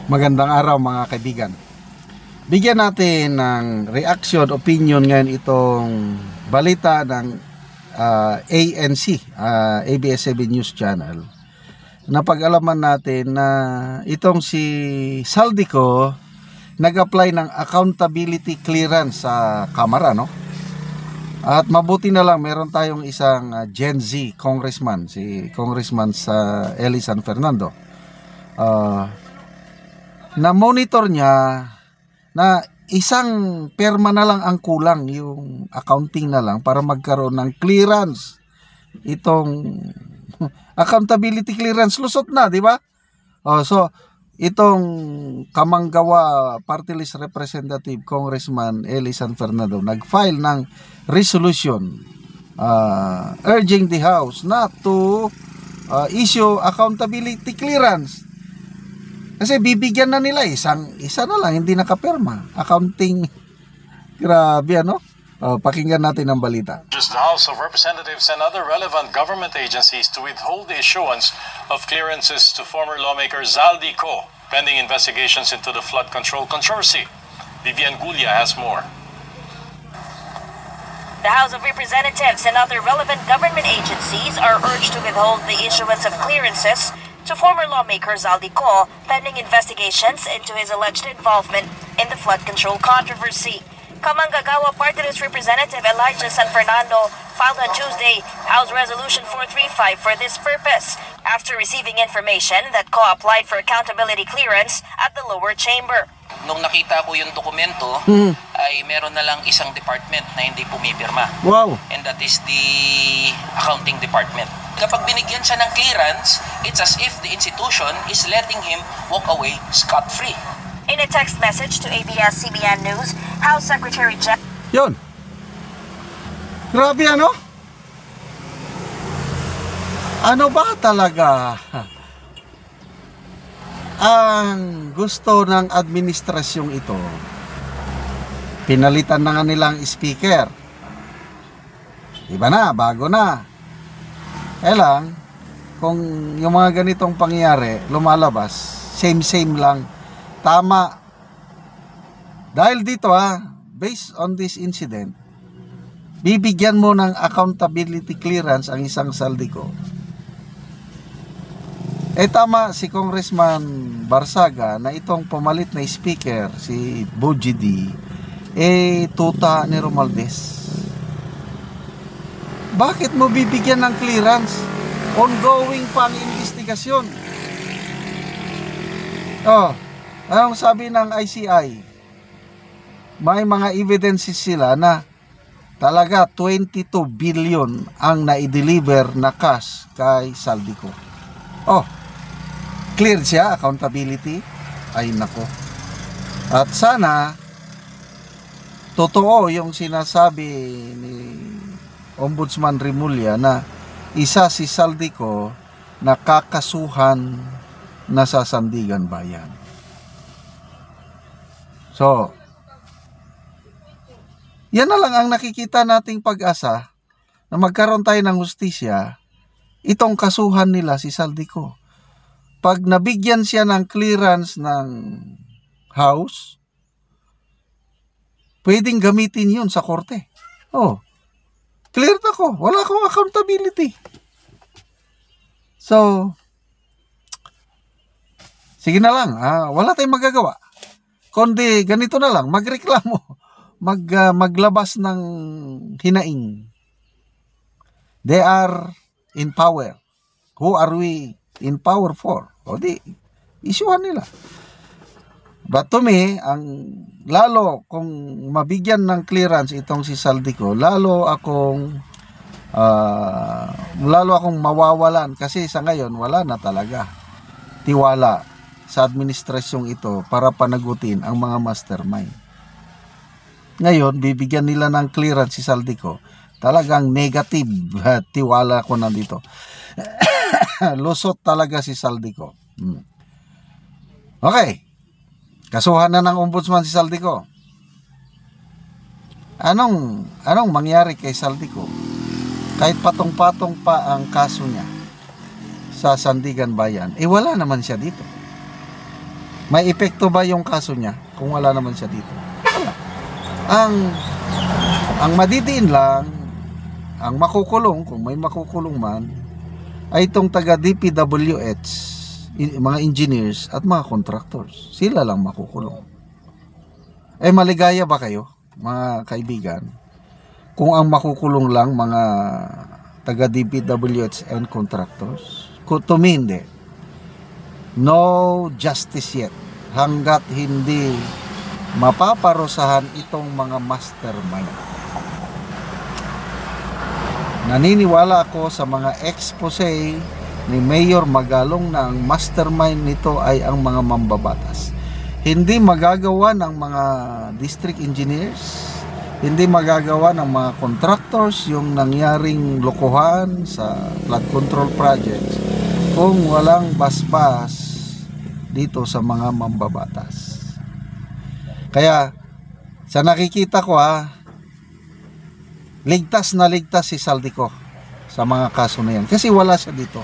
Magandang araw mga kaibigan. Bigyan natin ng reaction, opinion ngayon itong balita ng ANC, ABS-CBN News Channel. Napag-alaman natin na itong si Saldico nag-apply ng accountability clearance sa Kamara, no? At mabuti na lang meron tayong isang Gen Z congressman, si Congressman sa Eli San Fernando. Na monitor niya na isang perma na lang ang kulang, yung accounting na lang para magkaroon ng clearance, itong accountability clearance. Lusot na, di ba? So itong Kamanggawa Party List Representative Congressman Eli San Fernando nag-file ng resolution urging the House not to issue accountability clearance. Kasi bibigyan na nila isa na lang hindi nakapirma. Accounting, grabe ano? Pakinggan natin ang balita. The House of Representatives and other relevant government agencies to withhold the issuance of clearances to former lawmaker Saldico pending investigations into the flood control controversy. Vivian Gulia has more. The House of Representatives and other relevant government agencies are urged to withhold the issuance of clearances to former lawmaker Saldico pending investigations into his alleged involvement in the flood control controversy. Kamanggawa Party List Representative Elijah San Fernando filed on Tuesday House Resolution 435 for this purpose after receiving information that Co applied for accountability clearance at the lower chamber. Nung nakita ko yung dokumento, ay meron na lang isang department na hindi pumipirma. Wow! And that is the accounting department. Kapag binigyan siya ng clearance, it's as if the institution is letting him walk away scot-free. In a text message to ABS-CBN News, House Secretary Jeff... Yun. Grabe ano? Ano ba talaga ang gusto ng administrasyong ito? Pinalitan na nga nilang speaker. Iba na, bago na. Lang, kung yung mga ganitong pangyayari lumalabas, same lang. Tama. Dahil dito based on this incident, bibigyan mo ng accountability clearance ang isang Saldico. Tama si Congressman Barsaga na itong pumalit na speaker, si Bujidi, tuta ni Romualdez. Bakit mo bibigyan ng clearance? Ongoing pa ang investigasyon. Anong sabi ng ICI? May mga evidences sila na talaga 22 billion ang na-deliver na cash kay Saldico. Cleared siya, accountability. Ay nako. At sana totoo yung sinasabi ni Ombudsman Remulla na isa si Saldico na kakasuhan na sa Sandigan Bayan. So, yan na lang ang nakikita nating pag-asa na magkaroon tayo ng hustisya, itong kasuhan nila si Saldico. Pag nabigyan siya ng clearance ng House, pwedeng gamitin yun sa korte. Cleared ako. Wala akong accountability. So, sige na lang. Wala tayong magagawa. Kundi ganito na lang. Magreklamo. Maglabas ng hinaing. They are in power. Who are we in power for? Isyuhan nila. But to me, lalo kung mabigyan ng clearance itong si Saldico, lalo akong mawawalan kasi sa ngayon wala na talaga tiwala sa administrasyong ito para panagutin ang mga mastermind. Ngayon, bibigyan nila ng clearance si Saldico. Talagang negative tiwala ko nandito. Lusot talaga si Saldico. Okay. Kasuhan na ng ombudsman si Saldico. Anong mangyari kay Saldico? Kahit patong-patong pa ang kaso niya sa Sandigan Bayan, wala naman siya dito. May epekto ba yung kaso niya kung wala naman siya dito? Wala. Ang madidiin lang, ang makukulong, kung may makukulong man, ay itong taga DPWH, mga engineers at mga contractors. Sila lang makukulong. Maligaya ba kayo, mga kaibigan, kung ang makukulong lang mga taga DPWH and contractors? To me, hindi. No justice yet hanggat hindi mapaparusahan itong mga mastermind. Naniniwala ako sa mga expose ni Mayor Magalong na ang mastermind nito ay ang mga mambabatas. Hindi magagawa ng mga district engineers, hindi magagawa ng mga contractors yung nangyaring lokohan sa flood control projects kung walang basbas dito sa mga mambabatas. Kaya sa nakikita ko ligtas na ligtas si Saldico sa mga kaso na yan kasi wala siya dito.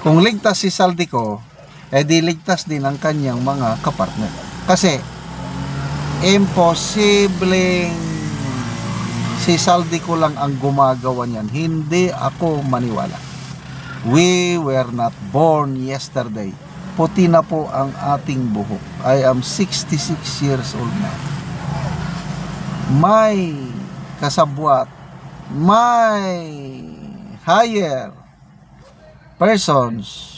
Kung ligtas si Saldico, di ligtas din ang kanyang mga kapartner. Kasi imposibleng si Saldico lang ang gumagawa niyan. Hindi ako maniwala. We were not born yesterday. Puti na po ang ating buhok. I am 66 years old now. May kasabwat, may higher persons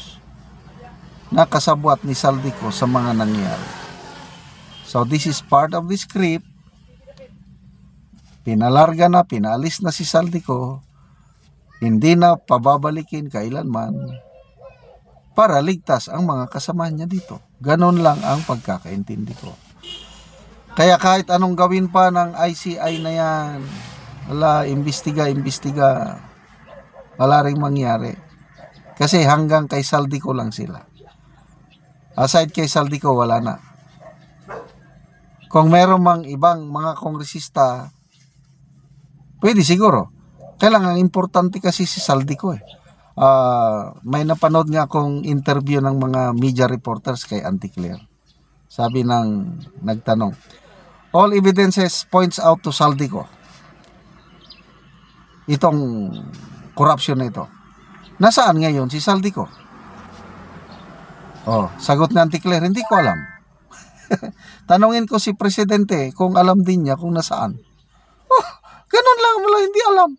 na kasabwat ni Saldico sa mga nangyari. So this is part of the script. Pinalarga na, pinaalis na si Saldico. Hindi na pababalikin kailanman para ligtas ang mga kasama niya dito. Ganon lang ang pagkakaintindi ko. Kaya kahit anong gawin pa ng ICI na yan, wala, imbestiga, wala ring mangyari. Kasi hanggang kay Saldico lang sila. Aside kay Saldico, wala na. Kung meron mang ibang mga kongresista, pwede siguro. Kailangan importante kasi si Saldico may napanood nga akong interview ng mga media reporters kay Auntie Claire. Sabi ng nagtanong, all evidences points out to Saldico. Itong corruption na ito. Nasaan ngayon si Saldico? Sagot ni Auntie Claire, hindi ko alam. Tanungin ko si Presidente kung alam din niya kung nasaan. Ganun lang, wala, hindi alam.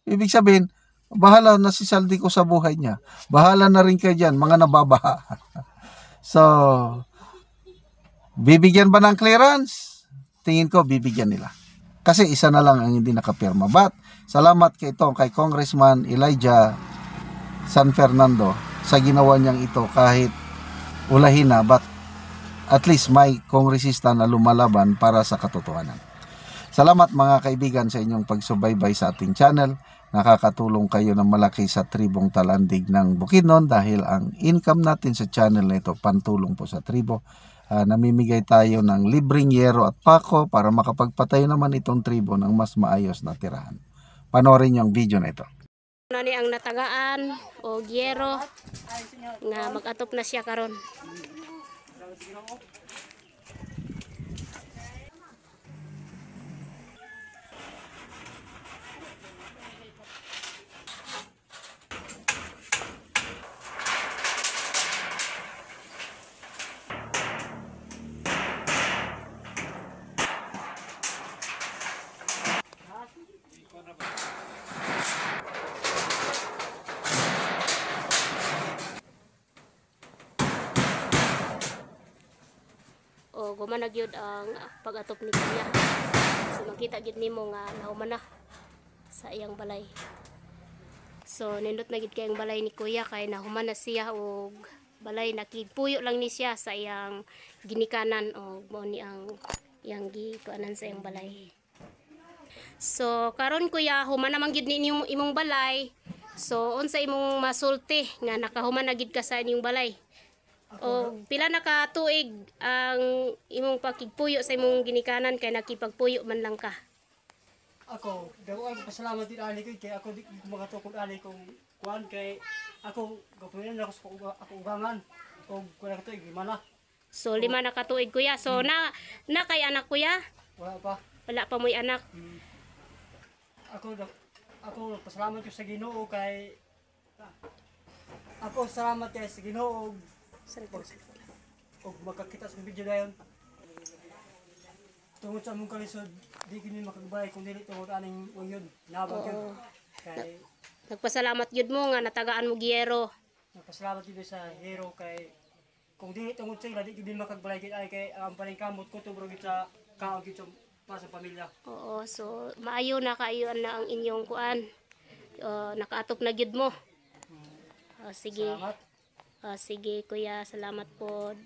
Ibig sabihin, bahala na si Saldico sa buhay niya. Bahala na rin kayo dyan, mga nababaha. So, bibigyan ba ng clearance? Tingin ko, bibigyan nila. Kasi isa na lang ang hindi nakapirma. But, salamat kay Congressman Elijah San Fernando sa ginawa niyang ito kahit ulahin na, but at least may kongresista na lumalaban para sa katotohanan. Salamat mga kaibigan sa inyong pagsubaybay sa ating channel. Nakakatulong kayo ng malaki sa tribong Talandig ng Bukidnon dahil ang income natin sa channel na ito pantulong po sa tribo. Namimigay tayo ng libreng yero at pako para makapagpatayo naman itong tribo ng mas maayos na tirahan. Panoorin niyo ang video na ito. Nani ang natagaan o yero nga mag-atop na siya karon. O gumana gyud ang pag-atop ni Kuya. So makita gyud nimo nga nahuman na sa iyang balay. So nindot na gyud kay ang balay ni Kuya kay nahuman na siya og balay nakigpuyo lang ni siya sa iyang ginikanan o mo ni ang iyang gikuanan sa iyang balay. So karon Kuya, human naman gyud ni imong balay. So unsa imong masulti nga nakahuman na gyud ka sa inyong balay? O pila na ka tuig ang imong pakigpuyo sa imong ginikanan kay nakipagpuyo man lang ka? Ako, daw ang pasalamat din ani kay ako di ko makatukod ani kung kuan kay ako gapunan ako sa ako ugangan. og kuya to gimana. So 5 na katuig kuya. So na kay anak kuya? Wala pa. Wala pa mo'y anak. Ako pasalamat ko sa Ginoo kay ako salamat kay sa Ginoo og makakita sa video dayon. Tungod sa mong kalisod, di kini makagbay kung dili tungod aning unyon. Nabag yun. Kay Nagpasalamat yun mo nga natagaan mo giyero. nagpasalamat din sa hero kay kung dili tungod sa ila di gid makagbalay gid ay kay ang paling kamot ko tubro gid sa kaon gid para sa pamilya. Oo, so maayo na kayo na ang inyong kuan. Nakaatop na gyud mo. Sige. Salamat. Sige kuya, salamat pod.